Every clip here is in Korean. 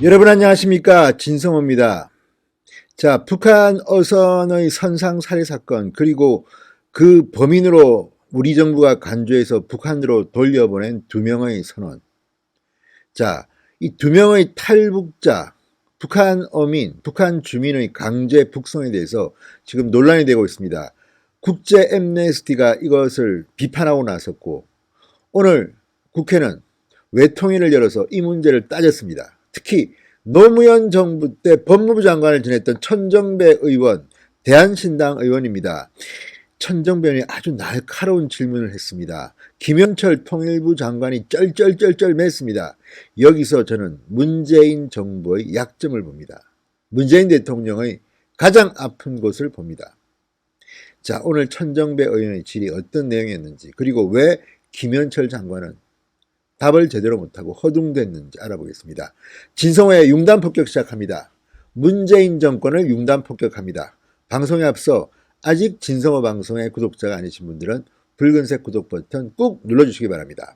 여러분 안녕하십니까, 진성호입니다. 자, 북한 어선의 선상 살해 사건, 그리고 그 범인으로 우리 정부가 간주해서 북한으로 돌려보낸 2명의 선원. 자, 이 2명의 탈북자, 북한 어민, 북한 주민의 강제 북송에 대해서 지금 논란이 되고 있습니다. 국제 엠네스티가 이것을 비판하고 나섰고, 오늘 국회는 외통위를 열어서 이 문제를 따졌습니다. 특히 노무현 정부 때 법무부 장관을 지냈던 천정배 의원, 대한신당 의원입니다. 천정배 의원이 아주 날카로운 질문을 했습니다. 김영철 통일부 장관이 쩔쩔쩔쩔 맸습니다. 여기서 저는 문재인 정부의 약점을 봅니다. 문재인 대통령의 가장 아픈 곳을 봅니다. 자, 오늘 천정배 의원의 질의 어떤 내용이었는지, 그리고 왜 김현철 장관은 답을 제대로 못하고 허둥댔는지 알아보겠습니다. 진성호의 융단 폭격 시작합니다. 문재인 정권을 융단 폭격합니다. 방송에 앞서 아직 진성호 방송의 구독자가 아니신 분들은 붉은색 구독 버튼 꾹 눌러주시기 바랍니다.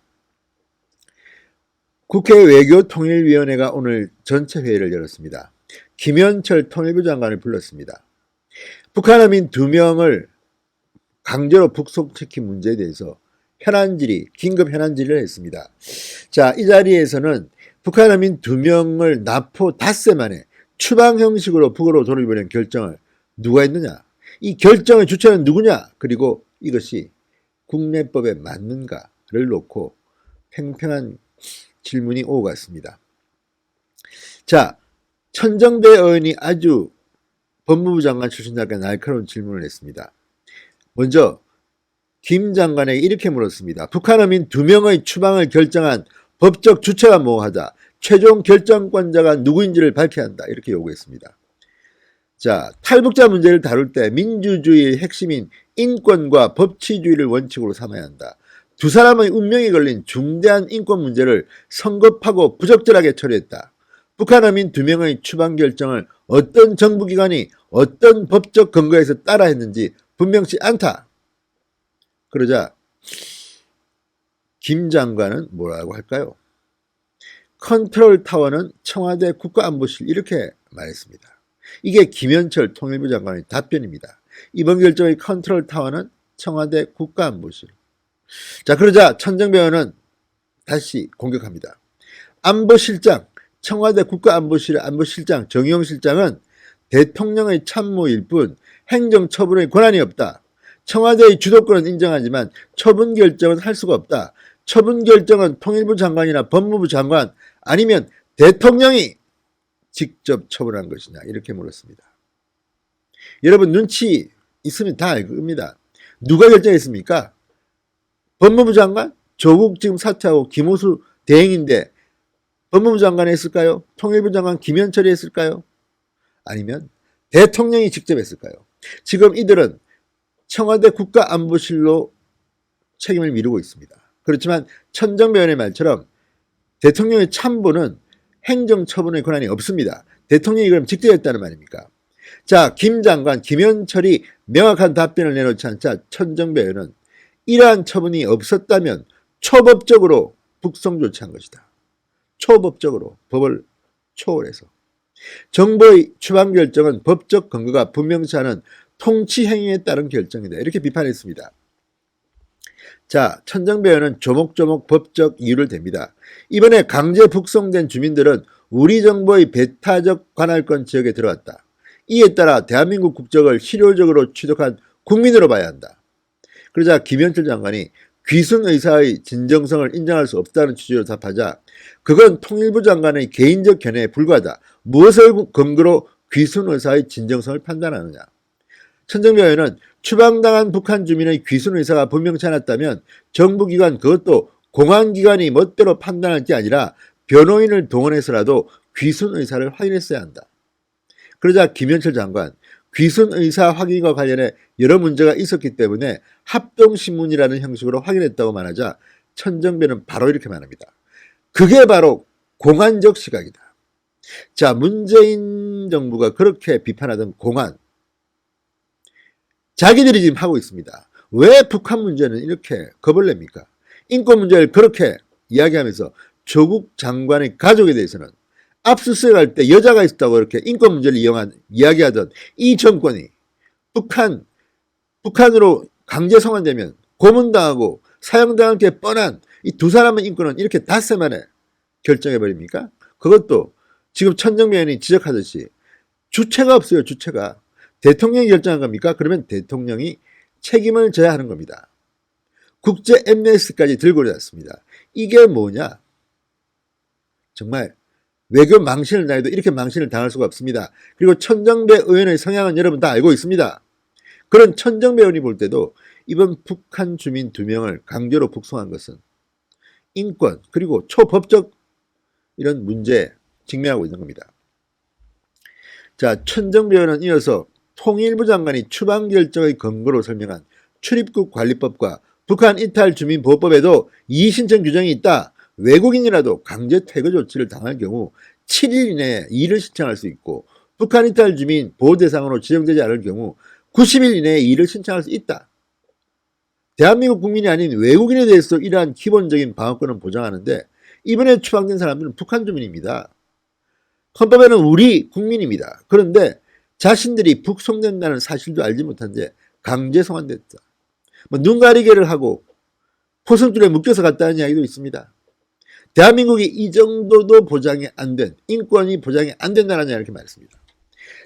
국회 외교통일위원회가 오늘 전체 회의를 열었습니다. 김현철 통일부 장관을 불렀습니다. 북한 어민 2명을 강제로 북송시킨 문제에 대해서 긴급 현안 질의를 했습니다. 자, 이 자리에서는 북한 어민 2명을 납포 닷새 만에 추방 형식으로 북으로 돌려보낸 결정을 누가 했느냐? 이 결정의 주체는 누구냐? 그리고 이것이 국내법에 맞는가를 놓고 팽팽한 질문이 오고 갔습니다. 자, 천정배 의원이 아주 법무부 장관 출신답게 날카로운 질문을 했습니다. 먼저 김 장관에게 이렇게 물었습니다. 북한 어민 2명의 추방을 결정한 법적 주체가 뭐하다. 최종 결정권자가 누구인지를 밝혀야 한다. 이렇게 요구했습니다. 자, 탈북자 문제를 다룰 때 민주주의의 핵심인 인권과 법치주의를 원칙으로 삼아야 한다. 2사람의 운명이 걸린 중대한 인권 문제를 성급하고 부적절하게 처리했다. 북한 어민 2명의 추방 결정을 어떤 정부기관이 어떤 법적 근거에서 따라 했는지 분명치 않다. 그러자 김 장관은 뭐라고 할까요? 컨트롤 타워는 청와대 국가안보실, 이렇게 말했습니다. 이게 김현철 통일부 장관의 답변입니다. 이번 결정의 컨트롤 타워는 청와대 국가안보실. 자, 그러자 천정배 의원은 다시 공격합니다. 안보실장, 청와대 국가안보실 안보실장 정의용 실장은 대통령의 참모일 뿐 행정처분의 권한이 없다. 청와대의 주도권은 인정하지만 처분 결정은 할 수가 없다. 처분 결정은 통일부 장관이나 법무부 장관 아니면 대통령이 직접 처분한 것이냐, 이렇게 물었습니다. 여러분 눈치 있으면 다 알겁니다. 누가 결정했습니까? 법무부 장관? 조국 지금 사퇴하고 김호수 대행인데 법무부 장관이 했을까요? 통일부 장관 김현철이 했을까요? 아니면 대통령이 직접 했을까요? 지금 이들은 청와대 국가안보실로 책임을 미루고 있습니다. 그렇지만 천정배 의원의 말처럼 대통령의 참모는 행정처분의 권한이 없습니다. 대통령이 그럼 직접 했다는 말입니까? 자, 김 장관, 김현철이 명확한 답변을 내놓지 않자 천정배 의원은 이러한 처분이 없었다면 초법적으로 북송 조치한 것이다. 초법적으로, 법을 초월해서. 정부의 추방 결정은 법적 근거가 분명치 않은 통치 행위에 따른 결정이다. 이렇게 비판했습니다. 자, 천정배 의원은 조목조목 법적 이유를 댑니다. 이번에 강제 북송된 주민들은 우리 정부의 배타적 관할권 지역에 들어왔다. 이에 따라 대한민국 국적을 실효적으로 취득한 국민으로 봐야 한다. 그러자 김현철 장관이 귀순 의사의 진정성을 인정할 수 없다는 취지로 답하자 그건 통일부 장관의 개인적 견해에 불과하다. 무엇을 근거로 귀순 의사의 진정성을 판단하느냐. 천정배 의원은 추방당한 북한 주민의 귀순 의사가 분명치 않았다면 정부기관, 그것도 공안기관이 멋대로 판단할 게 아니라 변호인을 동원해서라도 귀순 의사를 확인했어야 한다. 그러자 김현철 장관, 귀순 의사 확인과 관련해 여러 문제가 있었기 때문에 합동신문이라는 형식으로 확인했다고 말하자 천정배는 바로 이렇게 말합니다. 그게 바로 공안적 시각이다. 자, 문재인 정부가 그렇게 비판하던 공안, 자기들이 지금 하고 있습니다. 왜 북한 문제는 이렇게 겁을 냅니까? 인권 문제를 그렇게 이야기하면서 조국 장관의 가족에 대해서는 압수수색할 때 여자가 있었다고 이렇게 인권 문제를 이야기하던 이 정권이 북한으로 강제 송환되면 고문당하고 사형당할 게 뻔한 이 두 사람의 인권은 이렇게 닷새 만에 결정해버립니까? 그것도 지금 천정배 의원이 지적하듯이 주체가 없어요. 주체가. 대통령이 결정한 겁니까? 그러면 대통령이 책임을 져야 하는 겁니다. 국제 MS까지 들고 내놨습니다. 이게 뭐냐? 정말 외교 망신을 당해도 이렇게 망신을 당할 수가 없습니다. 그리고 천정배 의원의 성향은 여러분 다 알고 있습니다. 그런 천정배 의원이 볼 때도 이번 북한 주민 2명을 강제로 북송한 것은 인권 그리고 초법적 이런 문제에 직면하고 있는 겁니다. 자, 천정배 의원은 이어서 통일부 장관이 추방 결정의 근거로 설명한 출입국 관리법과 북한 이탈 주민보호법에도 이의신청 규정이 있다. 외국인이라도 강제 퇴거 조치를 당할 경우 7일 이내에 이의를 신청할 수 있고 북한 이탈 주민 보호 대상으로 지정되지 않을 경우 90일 이내에 이의를 신청할 수 있다. 대한민국 국민이 아닌 외국인에 대해서 이러한 기본적인 방어권을 보장하는데 이번에 추방된 사람들은 북한 주민입니다. 헌법에는 우리 국민입니다. 그런데 자신들이 북송된다는 사실도 알지 못한 채 강제 송환됐다. 눈 가리개를 하고 포성줄에 묶여서 갔다는 이야기도 있습니다. 대한민국이 이 정도도 보장이 안 된, 인권이 보장이 안 된다는 이렇게 말했습니다.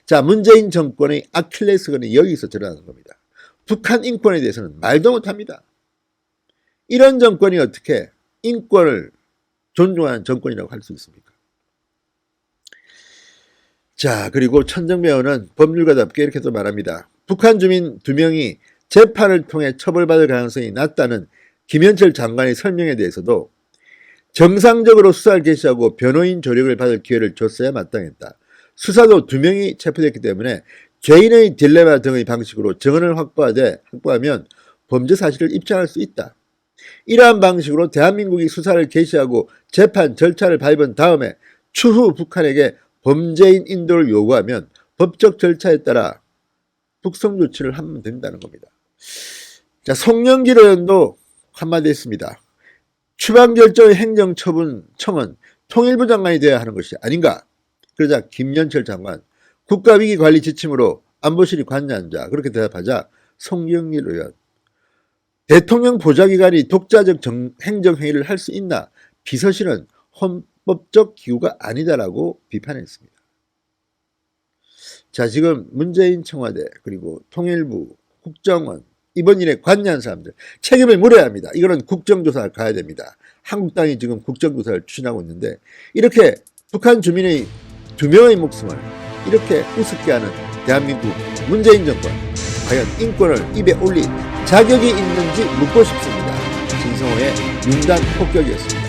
자, 문재인 정권의 아킬레스건이 여기서 드러나는 겁니다. 북한 인권에 대해서는 말도 못합니다. 이런 정권이 어떻게 인권을 존중하는 정권이라고 할 수 있습니까? 자, 그리고 천정배 의원은 법률가답게 이렇게 또 말합니다. 북한 주민 2명이 재판을 통해 처벌받을 가능성이 낮다는 김현철 장관의 설명에 대해서도 정상적으로 수사를 개시하고 변호인 조력을 받을 기회를 줬어야 마땅했다. 수사도 2명이 체포됐기 때문에 죄인의 딜레마 등의 방식으로 증언을 확보하면 범죄 사실을 입증할 수 있다. 이러한 방식으로 대한민국이 수사를 개시하고 재판 절차를 밟은 다음에 추후 북한에게 범죄인 인도를 요구하면 법적 절차에 따라 북송 조치를 하면 된다는 겁니다. 자, 송영길 의원도 한마디 했습니다. 추방 결정의 행정처분청은 통일부 장관이 되어야 하는 것이 아닌가. 그러자 김현철 장관 국가위기관리 지침으로 안보실이 관여한자 그렇게 대답하자 송영길 의원 대통령 보좌기관이 독자적 행정회의를 할 수 있나 비서실은 헌법적 기구가 아니다라고 비판했습니다. 자, 지금 문재인 청와대 그리고 통일부 국정원 이번 일에 관여한 사람들 책임을 물어야 합니다. 이거는 국정조사를 가야 됩니다. 한국당이 지금 국정조사를 추진하고 있는데 이렇게 북한 주민의 2명의 목숨을 이렇게 우습게 하는 대한민국 문재인 정권 과연 인권을 입에 올릴 자격이 있는지 묻고 싶습니다. 진성호의 융단 폭격이었습니다.